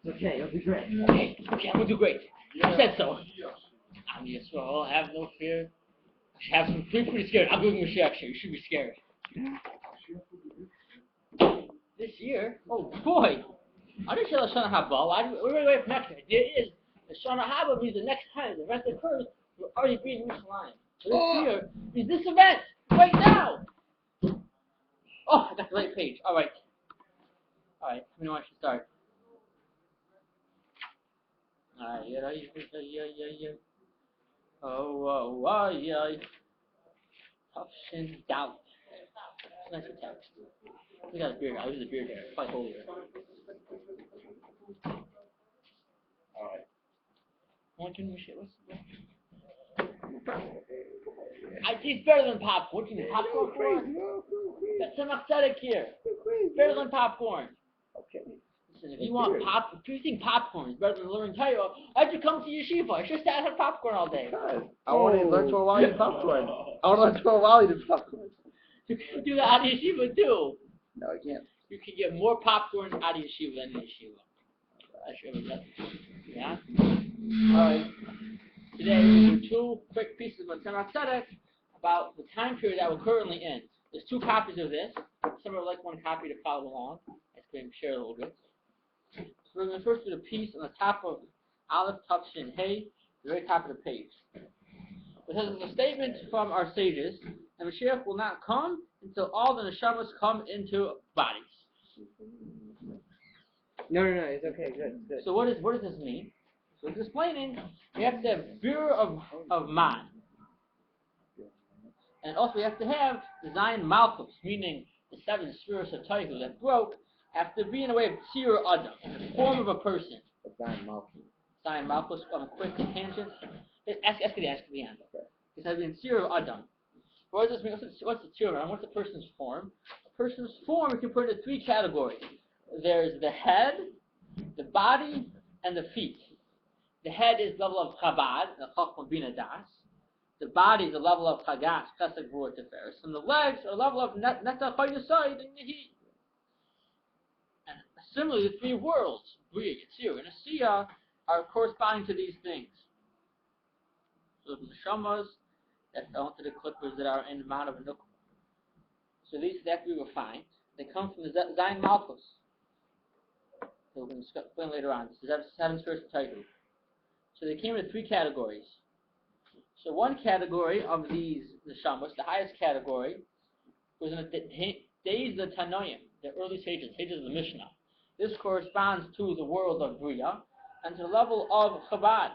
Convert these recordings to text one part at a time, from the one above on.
Okay, it'll be great. Okay, I'm gonna do great. You said so. I'm just well, have no fear. I should have some pretty scared. I'm doing Moshiach Shiur. You should be scared. This year? Oh boy! I didn't say Shana Haba. We're away from next year. It is the Shana Haba means the next time the event occurs, we'll already be in Yerushalayim. So this year is this event right now. Oh, I got the right page. All right. Let me know when I should start. Tough shin down. Nice text. We got a beard. I'll use a beard there. It's probably holier. Alright. Want to do shit? I taste better than popcorn. What do you mean? Popcorn for? That's an aesthetic here. Better than popcorn. Okay. Listen, if you think popcorn is better than learning Torah, why'd you come to yeshiva? I should have had popcorn all day. I want to learn Torah while you eat popcorn. I want to learn Torah while you eat popcorn. You can do that out of yeshiva too. No, I can't. You can get more popcorn out of yeshiva than in yeshiva. Yeah? Alright. Today we do two quick pieces of Tanakh Tzedek about the time period that we're currently in. There's two copies of this. Some would like one copy to follow along. I can share a little bit. So we're going to first do the piece on the top of Aleph Tav Shin Hey, the very top of the page. It says a statement from our sages, and Mashiach will not come until all the neshamas come into bodies. No, it's okay, good. So what does this mean? So it's explaining we have to have beer of man. And also we have to have the Zion Malchus, meaning the seven spheres of Taihu that broke, have to be in a way of Tzir Adam, in the form of a person. Zion Malchus, on a quick tangent. Ask at the end. It has been Tzir Adam. What does this mean? What's the Tzir Adam? What's a person's form? A person's form we can put into three categories. There's the head, the body, and the feet. The head is the level of Chabad, the Chachma Bina Das. The body is the level of Chagas, Chesed Gvura Tiferes. And the legs are the level of Netzach Chayusai and Yehi. And similarly, the three worlds, Bria, Yitzir, and Asiya, are corresponding to these things. So the Neshamas, that fell into the clippers that are in the Mount of Nukva. So these that we refined, they come from the Zion Malchus. So we're going to explain later on. This is seven spheres of Taihu. So they came in three categories. So one category of these neshamas, the highest category, was in the days of the Tanoim, the early sages of the Mishnah. This corresponds to the world of Bria and to the level of Chabad.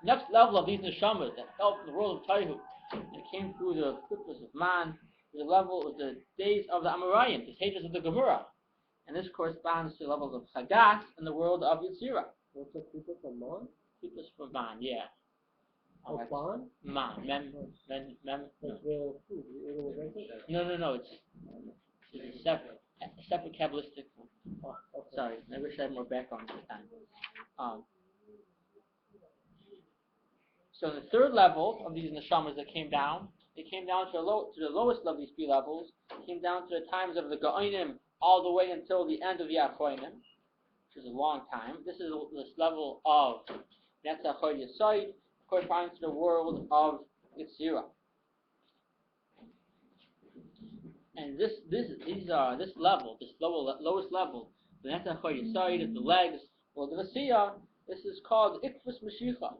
Next level of these neshamas that fell from the world of Taihu and came through the clippers of Man, was the days of the Amoraim, the sages of the Gemara. And this corresponds to the levels of Chagas and the world of Yitzira. What's the clippers of Man? Clippers for Man, yeah. Man? Man. Mem. No. It's a separate Kabbalistic. Oh, okay. Sorry, I wish I had more background this time. So the third level of these neshamas that came down, they came down to the lowest of these three levels, came down to the times of the Gaonim all the way until the end of the Achronim. which is a long time. This is this level of Netzach Chod Yesod, corresponds to the world of Yitzira. And this level, lowest level, the Netzach Chod Yesod, the legs, or the Vasiyah, this is called Ikvus Mashiach.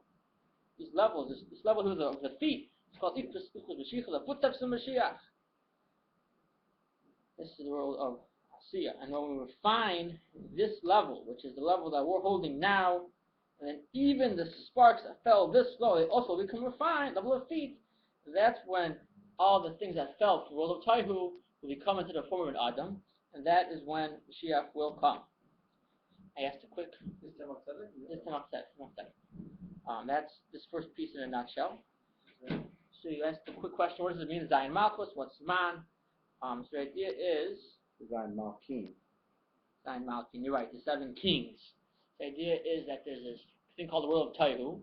These levels, this level of the feet, it's called Ikvus Mashiach, the footsteps of Mashiach. This is the world of Asiya. And when we refine this level, which is the level that we're holding now, and then even the sparks that fell this low, they also become refined, level of feet, that's when all the things that fell from the world of Taihu will become into the form of an Adam, and that is when Mashiach will come. I asked a quick... This time upset. That's this first piece in a nutshell. So you asked a quick question, what does it mean, Zion Malchus, what's Man? So the idea is... Zion Malkin. Zion Malkin, you're right, the 7 kings. The idea is that there's this thing called the world of Taihu,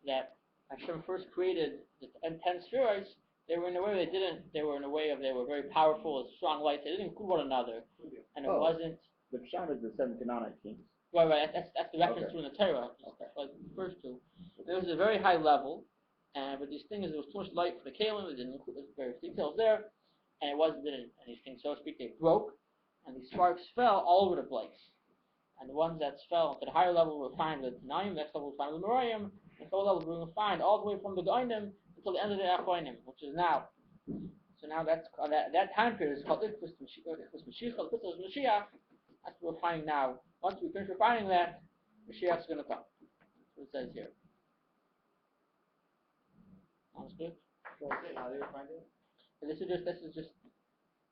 that Hashem first created the 10 spheres. They were in a way they were very powerful, strong lights, they didn't include one another. And it wasn't... The Pshat is the 7 Canaanite kings. Right, that's the reference to in the Torah, like the first two. There was a very high level, but these things, there was too much light for the Kalim, it didn't include the various details there, and it wasn't in anything, so to speak, they broke, and these sparks fell all over the place. And the ones that fell to the higher level were refined with Naim, next level was refined with Merayim, and the lower level were refined all the way from the Goinim until the end of the Achoinim, which is now. So now that time period is called Ikvus Mashiach, the Mashiach. That's what we're refining now. Once we finish refining that, Mashiach is going to come. That's what it says here. Sounds good? How do you find it? This is just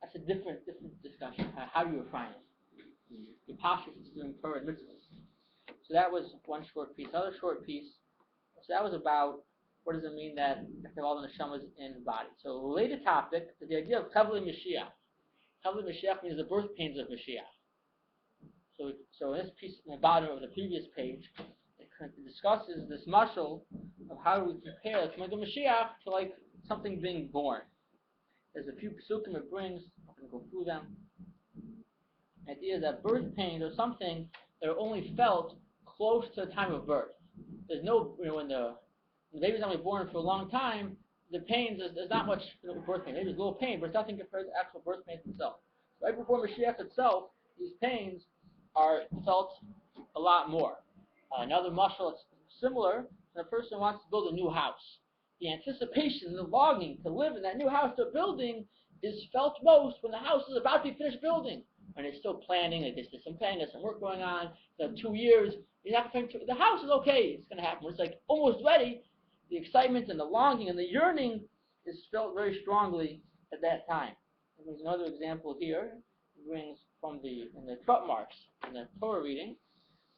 that's a different discussion. How do you refine it? The Pashas is doing Torah and mitzvahs. So that was one short piece. Another short piece. So that was about what does it mean that all the neshamas in the body. So a related topic is the idea of Kavli Mashiach. Kavli Mashiach means the birth pains of Mashiach. So in this piece, in the bottom of the previous page, it discusses this mashal of how we compare the coming of Mashiach to like something being born. There's a few psukim it brings. I'm going to go through them. The idea is that birth pains are something that are only felt close to the time of birth. There's no, when the baby's only born for a long time, the pains, there's not much birth pain. Maybe there's a little pain, but it's nothing compared to actual birth pains itself. Right before Mashiach itself, these pains are felt a lot more. Another mashal that's similar, when a person wants to build a new house. The anticipation, the longing to live in that new house they're building is felt most when the house is about to be finished building. And they're still planning, like there's some planning, there's some work going on, 2 years, the house is okay, it's going to happen. When it's like almost ready, the excitement and the longing and the yearning is felt very strongly at that time. And there's another example here. It brings from in the trot marks in the Torah reading.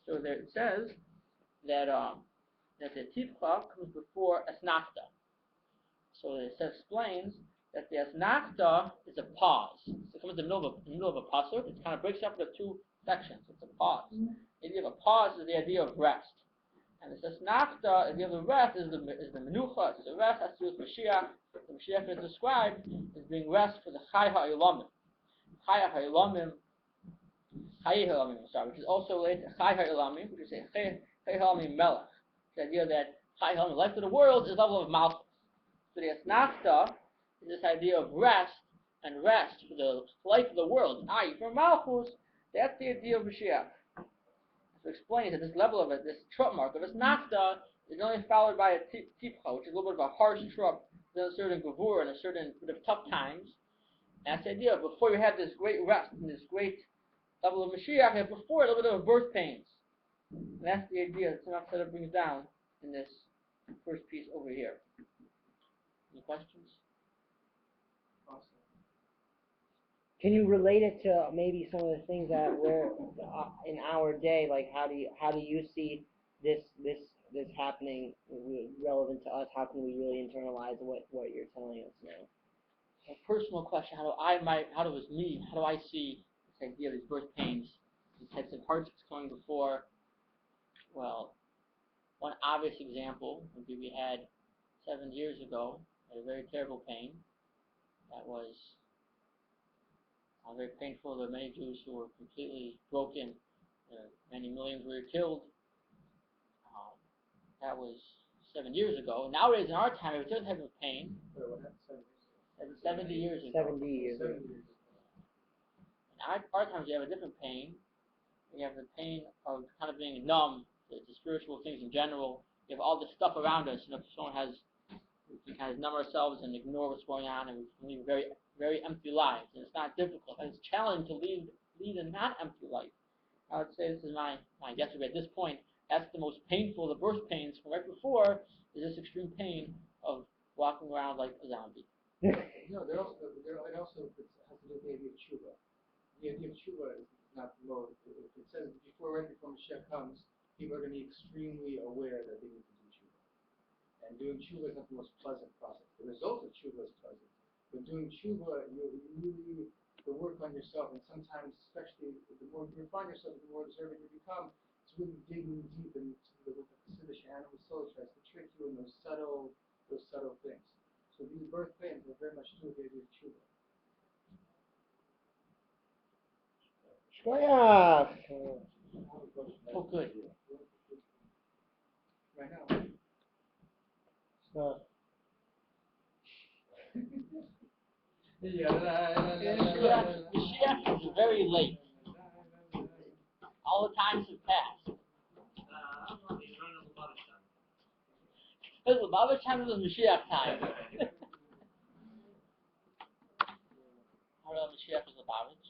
So there it says that the tifcha comes before asnachta. So it explains that the asnachta is a pause. So it comes in the middle of a pasuk. It kind of breaks up into 2 sections. It's a pause. The idea of a pause is the idea of rest. And this asnachta, the idea of the rest is the menucha. So the rest has to do with Mashiach. The Mashiach is described as being rest for the Chai Ha'ilamim. Chai Ha'ilamim, which is also related to Chai Ha'ilamim, which is a Chai Ha'ilamim Melech. The idea that Chai Ha'ilamim, the life of the world, is the level of Malchus. So the asnachta is this idea of rest, and rest for the life of the world. For Malchus, that's the idea of Mashiach. So explains that this level of it, this trut mark of asnachta, is only followed by a tipcha, which is a little bit of a harsh trut, with a certain gavur and a certain bit of tough times. And that's the idea. Before you have this great rest and this great level of Mashiach, you have before a little bit of birth pains. And that's the idea that Tzemach Tzedek brings down in this first piece over here. Any questions? Awesome. Can you relate it to maybe some of the things that we're in our day? Like how do you see this happening relevant to us? How can we really internalize what you're telling us now? A personal question: how do I see this idea of these birth pains, these types of hardships coming before? Well, one obvious example would be we had 7 years ago a very terrible pain that was very painful. There were many Jews who were completely broken many millions were killed. That was 7 years ago. Nowadays, in our time, if it doesn't have a pain, 70 years ago. 70 years. In our times, you have a different pain. You have the pain of kind of being numb to spiritual things in general. You have all this stuff around us. You know, we kind of numb ourselves and ignore what's going on, and we live very, very empty lives. And it's not difficult. And it's challenging to lead a not-empty life. I would say this is my guess. At this point, that's the most painful. The birth pains from right before is this extreme pain of walking around like a zombie. No, it also has to do with the idea of tshuva. The idea of tshuva is not low. It says right before Moshiach comes, people are going to be extremely aware that they need to do tshuva. And doing tshuva is not the most pleasant process. The result of tshuva is pleasant. But doing tshuva, you really the work on yourself, and sometimes, especially the more you refine yourself, the more observant you become. It's really digging deep into the Hasidic animal soul tries to trick you in those subtle things. So these birth pains are very much to do with the idea of tshuva. Shkoyach. Oh, good. Right now. So, Mashiach is very late. All the times have passed. This is Lubavitch time, this is Mashiach time. I don't know Mashiach is Lubavitch.